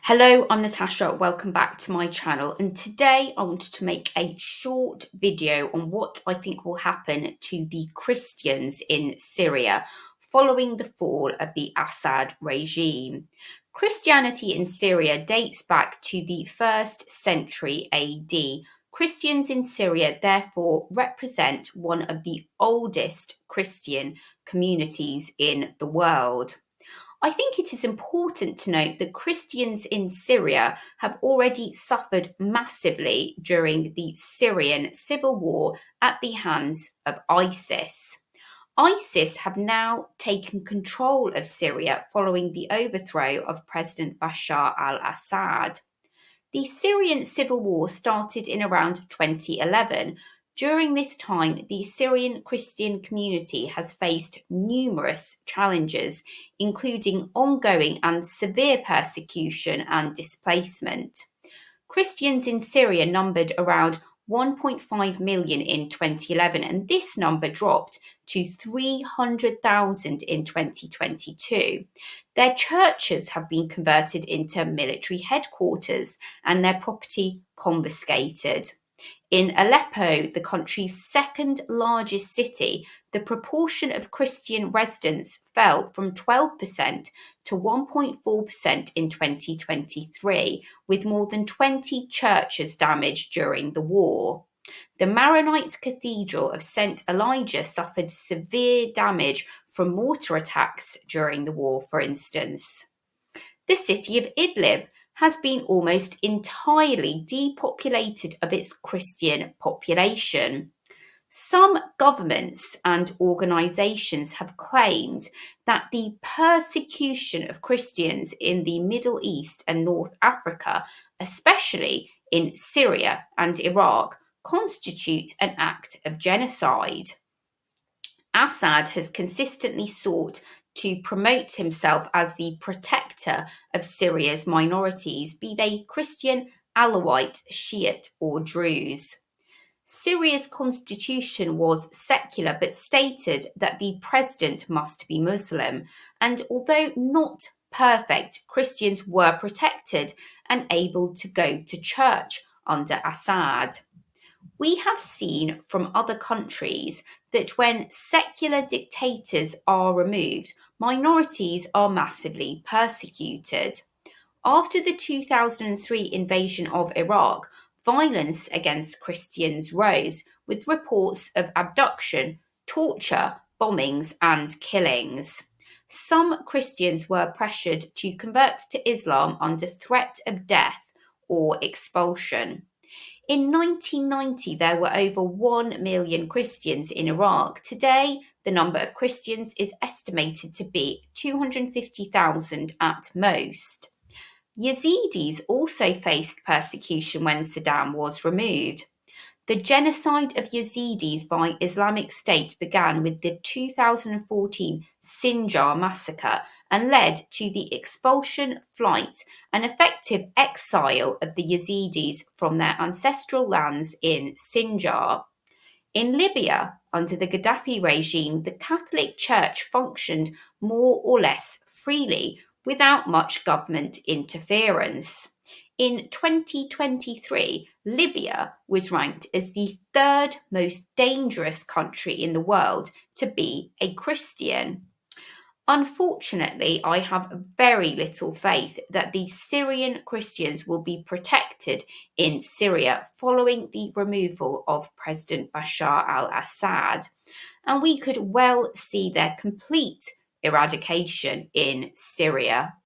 Hello, I'm Natasha. Welcome back to my channel. And today I wanted to make a short video on what I think will happen to the Christians in Syria following the fall of the Assad regime. Christianity in Syria dates back to the 1st century AD. Christians in Syria therefore represent one of the oldest Christian communities in the world. I think it is important to note that Christians in Syria have already suffered massively during the Syrian civil war at the hands of ISIS. ISIS have now taken control of Syria following the overthrow of President Bashar al-Assad. The Syrian civil war started in around 2011. During this time, the Syrian Christian community has faced numerous challenges, including ongoing and severe persecution and displacement. Christians in Syria numbered around 1.5 million in 2011, and this number dropped to 300,000 in 2022. Their churches have been converted into military headquarters and their property confiscated. In Aleppo, the country's second largest city, the proportion of Christian residents fell from 12% to 1.4% in 2023, with more than 20 churches damaged during the war. The Maronite Cathedral of St. Elijah suffered severe damage from mortar attacks during the war, for instance. The city of Idlib has been almost entirely depopulated of its Christian population. Some governments and organisations have claimed that the persecution of Christians in the Middle East and North Africa, especially in Syria and Iraq, constitute an act of genocide. Assad has consistently sought to promote himself as the protector of Syria's minorities, be they Christian, Alawite, Shiite, or Druze. Syria's constitution was secular but stated that the president must be Muslim, and although not perfect, Christians were protected and able to go to church under Assad. We have seen from other countries that when secular dictators are removed, minorities are massively persecuted. After the 2003 invasion of Iraq, violence against Christians rose, with reports of abduction, torture, bombings, and killings. Some Christians were pressured to convert to Islam under threat of death or expulsion. In 1990, there were over 1 million Christians in Iraq. Today, the number of Christians is estimated to be 250,000 at most. Yazidis also faced persecution when Saddam was removed. The genocide of Yazidis by Islamic State began with the 2014 Sinjar massacre and led to the expulsion, flight, and effective exile of the Yazidis from their ancestral lands in Sinjar. In Libya, under the Gaddafi regime, the Catholic Church functioned more or less freely without much government interference. In 2023, Libya was ranked as the third most dangerous country in the world to be a Christian. Unfortunately, I have very little faith that the Syrian Christians will be protected in Syria following the removal of President Bashar al-Assad, and we could well see their complete eradication in Syria.